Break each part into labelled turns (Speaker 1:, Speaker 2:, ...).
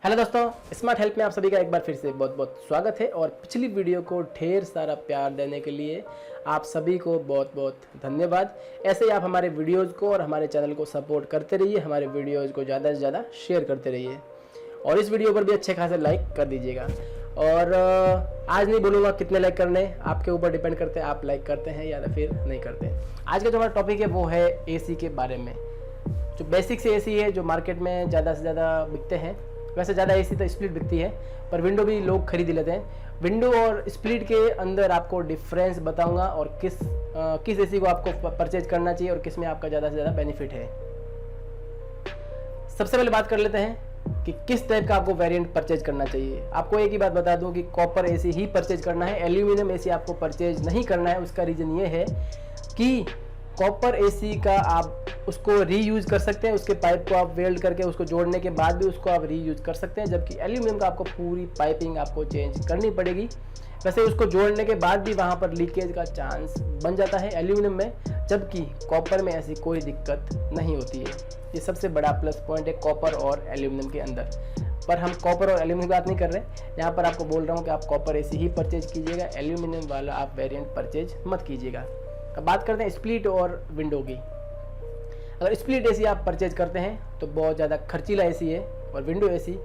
Speaker 1: Hello दोस्तों, smart help में आप सभी का एक बार फिर से बहुत बहुत स्वागत है। और पिछली वीडियो को ढेर सारा प्यार देने के लिए आप सभी को बहुत बहुत धन्यवाद। ऐसे ही आप हमारे वीडियोज़ को और हमारे चैनल को सपोर्ट करते रहिए, हमारे वीडियोज़ को ज़्यादा से ज़्यादा शेयर करते रहिए और इस वीडियो पर भी अच्छे खासे लाइक कर दीजिएगा। और आज नहीं बोलूँगा कितने लाइक करने, आपके ऊपर डिपेंड करते हैं आप लाइक करते हैं या फिर नहीं करते। आज का जो हमारा टॉपिक है वो है AC के बारे में। जो बेसिक से AC है जो मार्केट में ज़्यादा से ज़्यादा बिकते हैं, वैसे ज़्यादा AC तो स्प्लिट बिकती है, पर विंडो भी लोग खरीद लेते हैं। विंडो और स्प्लिट के अंदर आपको डिफरेंस बताऊंगा और किस AC को आपको परचेज करना चाहिए और किस में आपका ज़्यादा से ज़्यादा बेनिफिट है। सबसे पहले बात कर लेते हैं कि किस टाइप का आपको वेरिएंट परचेज करना चाहिए। आपको एक ही बात बता दूं कि कॉपर AC ही परचेज करना है, एल्यूमिनियम AC आपको परचेज नहीं करना है। उसका रीज़न ये है कि कॉपर AC का आप उसको रीयूज कर सकते हैं, उसके पाइप को आप वेल्ड करके उसको जोड़ने के बाद भी उसको आप रीयूज कर सकते हैं, जबकि एल्यूमिनियम का आपको पूरी पाइपिंग आपको चेंज करनी पड़ेगी। वैसे उसको जोड़ने के बाद भी वहाँ पर लीकेज का चांस बन जाता है एल्यूमिनियम में, जबकि कॉपर में ऐसी कोई दिक्कत नहीं होती है। ये सबसे बड़ा प्लस पॉइंट है कॉपर और एल्यूमिनियम के अंदर। पर हम कॉपर और एल्यूमिनियम की बात नहीं कर रहे, यहाँ पर आपको बोल रहा हूँ कि आप कॉपर AC ही परचेज कीजिएगा, एल्यूमिनियम वाला आप वेरिएंट परचेज मत कीजिएगा। अब बात करते हैं स्प्लिट और विंडो की। अगर स्प्लिट AC आप परचेज करते हैं तो बहुत ज़्यादा खर्चीला AC है, और विंडो AC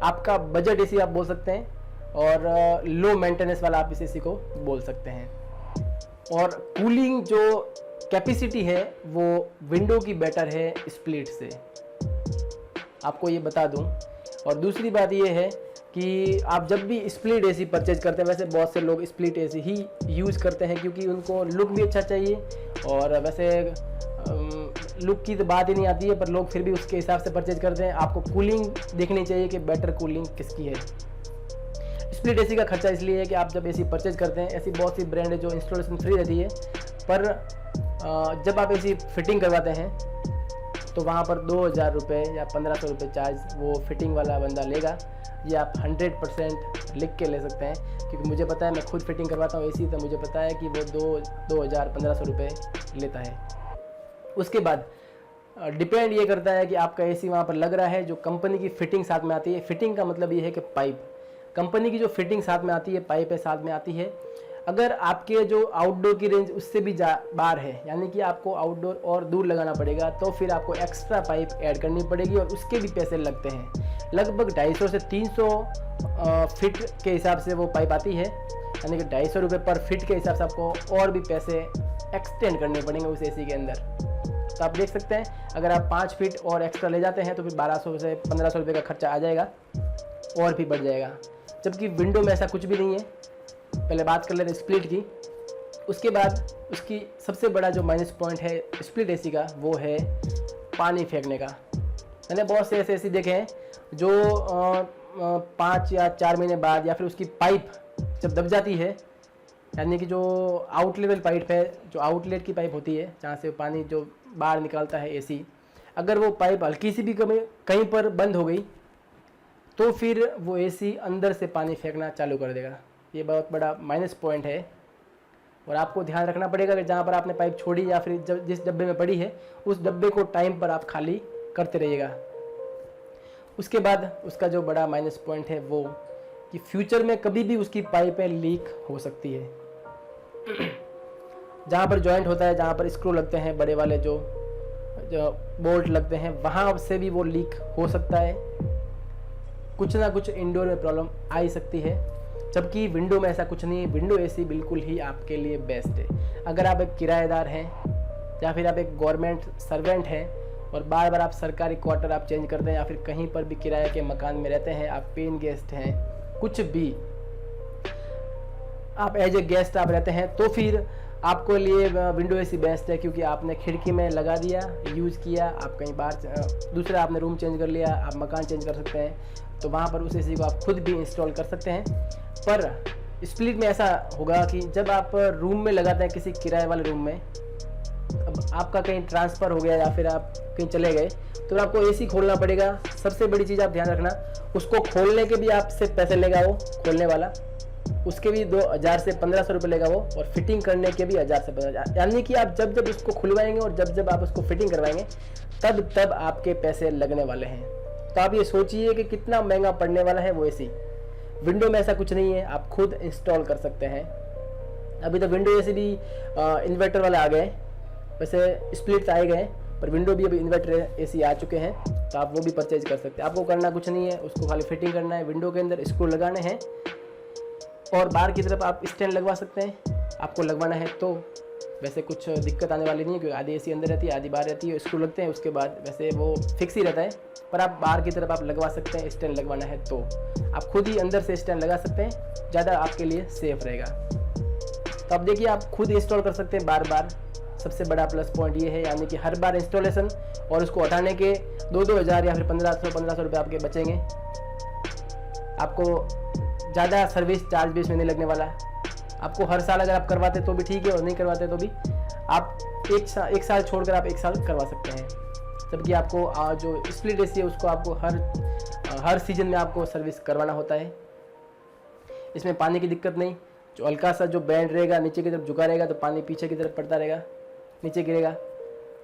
Speaker 1: आपका बजट AC आप बोल सकते हैं, और लो मेंटेनेंस वाला आप इस AC को बोल सकते हैं। और कूलिंग जो कैपेसिटी है वो विंडो की बेटर है स्प्लिट से, आपको ये बता दूं। और दूसरी बात ये है कि आप जब भी स्प्लिट AC परचेज करते हैं, वैसे बहुत से लोग स्प्लिट AC ही यूज़ करते हैं क्योंकि उनको लुक भी अच्छा चाहिए, और वैसे लुक की तो बात ही नहीं आती है, पर लोग फिर भी उसके हिसाब से परचेज करते हैं। आपको कूलिंग देखनी चाहिए कि बेटर कूलिंग किसकी है। स्प्लिट AC का खर्चा इसलिए है कि आप जब AC परचेज करते हैं, ऐसी बहुत सी ब्रांड है जो इंस्टॉलेशन फ्री रहती है, पर जब आप AC फिटिंग करवाते हैं तो वहाँ पर 2000 रुपये या 1500 रुपये चार्ज वो फिटिंग वाला बंदा लेगा। ये आप 100% लिख के ले सकते हैं, क्योंकि मुझे पता है, मैं खुद फिटिंग करवाता हूँ AC, तो मुझे पता है कि वो 1500 रुपये लेता है। उसके बाद डिपेंड ये करता है कि आपका AC वहाँ पर लग रहा है, जो कंपनी की फिटिंग साथ में आती है। फिटिंग का मतलब ये है कि पाइप, कंपनी की जो फिटिंग साथ में आती है, पाइप है साथ में आती है। अगर आपके जो आउटडोर की रेंज उससे भी बाहर है, यानी कि आपको आउटडोर और दूर लगाना पड़ेगा, तो फिर आपको एक्स्ट्रा पाइप ऐड करनी पड़ेगी और उसके भी पैसे लगते हैं। लगभग 250 से 300 फिट के हिसाब से वो पाइप आती है, यानी कि 250 रुपये पर फिट के हिसाब से आपको और भी पैसे एक्सटेंड करने पड़ेंगे उस AC के अंदर। तो आप देख सकते हैं, अगर आप 5 फीट और एक्स्ट्रा ले जाते हैं तो फिर 1200 से 1500 रुपये का खर्चा आ जाएगा और भी बढ़ जाएगा, जबकि विंडो में ऐसा कुछ भी नहीं है। पहले बात कर लेते हैं स्प्लिट की। उसके बाद उसकी सबसे बड़ा जो माइनस पॉइंट है स्प्लिट AC का, वो है पानी फेंकने का। मैंने बहुत से ऐसे AC देखे हैं जो 5 या 4 महीने बाद, या फिर उसकी पाइप जब दब जाती है, यानी कि जो आउट लेवल पाइप है, जो आउटलेट की पाइप होती है जहाँ से पानी जो बाहर निकालता है AC, अगर वो पाइप हल्की सी भी कहीं पर बंद हो गई तो फिर वो AC अंदर से पानी फेंकना चालू कर देगा। ये बहुत बड़ा माइनस पॉइंट है, और आपको ध्यान रखना पड़ेगा कि जहाँ पर आपने पाइप छोड़ी या फिर जिस डब्बे में पड़ी है, उस डब्बे को टाइम पर आप खाली करते रहिएगा। उसके बाद उसका जो बड़ा माइनस पॉइंट है वो कि फ्यूचर में कभी भी उसकी पाइपें लीक हो सकती है। जहाँ पर जॉइंट होता है, जहाँ पर स्क्रू लगते हैं, बड़े वाले जो बोल्ट लगते हैं, वहाँ से भी वो लीक हो सकता है। कुछ ना कुछ इंडोर में प्रॉब्लम आ ही सकती है, जबकि विंडो में ऐसा कुछ नहीं है। विंडो AC बिल्कुल ही आपके लिए बेस्ट है। अगर आप एक किराएदार हैं या फिर आप एक गवर्नमेंट सर्वेंट हैं और बार बार आप सरकारी क्वार्टर आप चेंज करते हैं, या फिर कहीं पर भी किराए के मकान में रहते हैं, आप पेन गेस्ट हैं, कुछ भी आप एज ए गेस्ट आप रहते हैं, तो फिर आपको लिए विंडो AC बेस्ट है, क्योंकि आपने खिड़की में लगा दिया, यूज़ किया, आप कहीं बाहर दूसरा आपने रूम चेंज कर लिया, आप मकान चेंज कर सकते हैं, तो वहाँ पर उस AC को आप खुद भी इंस्टॉल कर सकते हैं। पर स्प्लिट में ऐसा होगा कि जब आप रूम में लगाते हैं, किसी किराए वाले रूम में, अब आपका कहीं ट्रांसफ़र हो गया या फिर आप कहीं चले गए, तो आपको AC खोलना पड़ेगा। सबसे बड़ी चीज़ आप ध्यान रखना, उसको खोलने के भी आपसे पैसे लेगा वो खोलने वाला, उसके भी 2000 से 1500 रुपये लेगा वो, और फिटिंग करने के भी 1000 से 1500। यानी कि आप जब जब उसको खुलवाएंगे और जब जब आप उसको फिटिंग करवाएंगे, तब तब आपके पैसे लगने वाले हैं। तो आप ये सोचिए कि कितना महंगा पड़ने वाला है वो एसी। विंडो में ऐसा कुछ नहीं है, आप खुद इंस्टॉल कर सकते हैं। अभी तो विंडो एसी भी इन्वर्टर वाले आ गए, वैसे स्प्लिट्स आए गए, पर विंडो भी अभी इन्वर्टर एसी आ चुके हैं, तो आप वो भी परचेज कर सकते हैं। आपको करना कुछ नहीं है, उसको खाली फिटिंग करना है, विंडो के अंदर स्क्रू लगाने हैं और बाहर की तरफ आप स्टैंड लगवा सकते हैं। आपको लगवाना है तो वैसे कुछ दिक्कत आने वाली नहीं है, क्योंकि आधी एसी अंदर रहती है आधी बाहर रहती है, स्क्रू लगते हैं, उसके बाद वैसे वो फिक्स ही रहता है। पर आप बाहर की तरफ आप लगवा सकते हैं, स्टैंड लगवाना है तो आप खुद ही अंदर से स्टैंड लगा सकते हैं, ज़्यादा आपके लिए सेफ रहेगा। तो अब देखिए आप खुद इंस्टॉल कर सकते हैं बार बार, सबसे बड़ा प्लस पॉइंट ये है, यानी कि हर बार इंस्टॉलेशन और उसको हटाने के 2-2 हज़ार या फिर 1500 रुपये आपके बचेंगे। आपको ज़्यादा सर्विस चार्ज भी इसमें नहीं लगने वाला। आपको हर साल अगर आप करवाते तो भी ठीक है, और नहीं करवाते तो भी आप एक साल छोड़कर आप 1 साल करवा सकते हैं। जबकि आपको जो स्प्लिट एसी है उसको आपको हर सीजन में आपको सर्विस करवाना होता है। इसमें पानी की दिक्कत नहीं, जो हल्का सा जो बैंड रहेगा नीचे की तरफ झुका रहेगा तो पानी पीछे की तरफ पड़ता रहेगा, नीचे गिरेगा।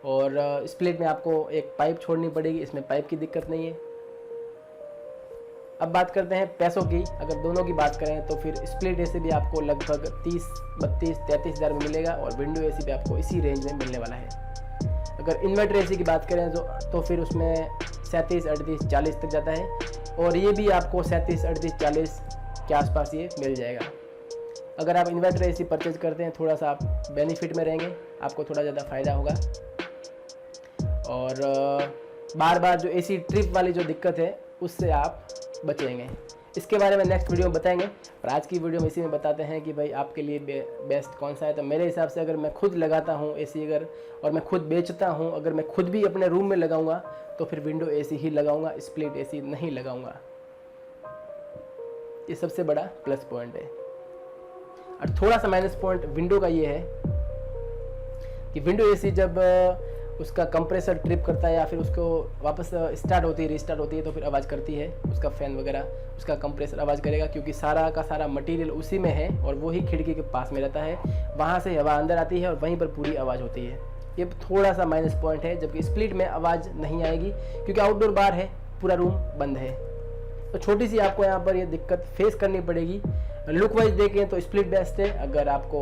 Speaker 1: और स्प्लिट में आपको एक पाइप छोड़नी पड़ेगी, इसमें पाइप की दिक्कत नहीं है। अब बात करते हैं पैसों की। अगर दोनों की बात करें तो फिर स्प्लिट एसी भी आपको लगभग 30, 32, 33 हज़ार में मिलेगा और विंडो एसी भी आपको इसी रेंज में मिलने वाला है। अगर इन्वर्टर एसी की बात करें तो फिर उसमें 37, 38, 40 तक जाता है, और ये भी आपको 37, 38, 40 के आसपास ये मिल जाएगा। अगर आप इन्वर्टर एसी परचेज करते हैं थोड़ा सा आप बेनिफिट में रहेंगे, आपको थोड़ा ज़्यादा फ़ायदा होगा। और बार बार जो एसी ट्रिप वाली जो दिक्कत है उससे आप बचेंगे। इसके बारे में नेक्स्ट वीडियो में बताएंगे, पर आज की वीडियो में इसी में बताते हैं कि भाई आपके लिए बेस्ट कौन सा है। तो मेरे हिसाब से अगर मैं खुद लगाता हूँ एसी, अगर और मैं खुद बेचता हूँ, अगर मैं खुद भी अपने रूम में लगाऊंगा तो फिर विंडो एसी ही लगाऊंगा, स्प्लिट एसी नहीं लगाऊंगा। ये सबसे बड़ा प्लस पॉइंट है। और थोड़ा सा माइनस पॉइंट विंडो का ये है कि विंडो एसी जब उसका कंप्रेसर ट्रिप करता है या फिर उसको वापस स्टार्ट होती है, रीस्टार्ट होती है, तो फिर आवाज़ करती है, उसका फ़ैन वगैरह, उसका कंप्रेसर आवाज़ करेगा, क्योंकि सारा का सारा मटेरियल उसी में है और वो ही खिड़की के पास में रहता है। वहाँ से हवा अंदर आती है और वहीं पर पूरी आवाज़ होती है। ये थोड़ा सा माइनस पॉइंट है। जबकि स्प्लिट में आवाज़ नहीं आएगी क्योंकि आउटडोर बार है, पूरा रूम बंद है, तो छोटी सी आपको यहाँ पर ये दिक्कत फेस करनी पड़ेगी। लुक वाइज देखें तो स्प्लिट बेस्ट है, अगर आपको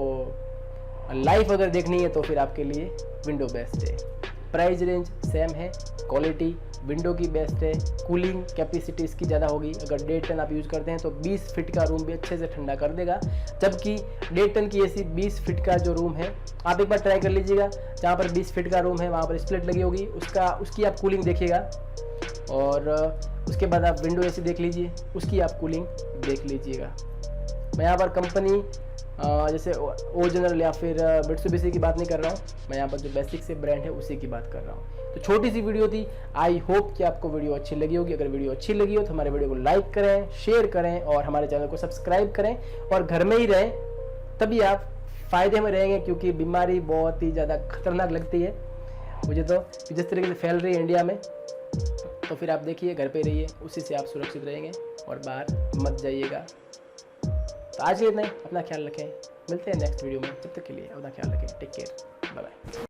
Speaker 1: लाइफ अगर देखनी है तो फिर आपके लिए विंडो बेस्ट है। प्राइस रेंज सेम है, क्वालिटी विंडो की बेस्ट है, कूलिंग कैपेसिटी इसकी ज़्यादा होगी। अगर 1.5 टन आप यूज़ करते हैं तो 20 फीट का रूम भी अच्छे से ठंडा कर देगा, जबकि 1.5 टन की एसी 20 फीट का जो रूम है, आप एक बार ट्राई कर लीजिएगा, जहाँ पर 20 फीट का रूम है वहाँ पर स्प्लिट लगी होगी, उसकी आप कूलिंग देखिएगा, और उसके बाद आप विंडो एसी देख लीजिए, उसकी आप कूलिंग देख लीजिएगा। मैं यहाँ पर कंपनी जैसे ओरिजिनल या फिर मित्सुबिशी की बात नहीं कर रहा हूँ, मैं यहाँ पर जो बेसिक से ब्रांड है उसी की बात कर रहा हूँ। तो छोटी सी वीडियो थी, आई होप कि आपको वीडियो अच्छी लगी होगी। अगर वीडियो अच्छी लगी हो तो हमारे वीडियो को लाइक करें, शेयर करें और हमारे चैनल को सब्सक्राइब करें, और घर में ही रहें, तभी आप फ़ायदे में रहेंगे, क्योंकि बीमारी बहुत ही ज़्यादा खतरनाक लगती है मुझे तो, जिस तरीके से फैल रही है इंडिया में। तो फिर आप देखिए, घर पे रहिए, उसी से आप सुरक्षित रहेंगे और बाहर मत जाइएगा। तो आज के इतना ही, अपना ख्याल रखें, मिलते हैं नेक्स्ट वीडियो में, तब तक के लिए अपना ख्याल रखें, टेक केयर, बाय बाय।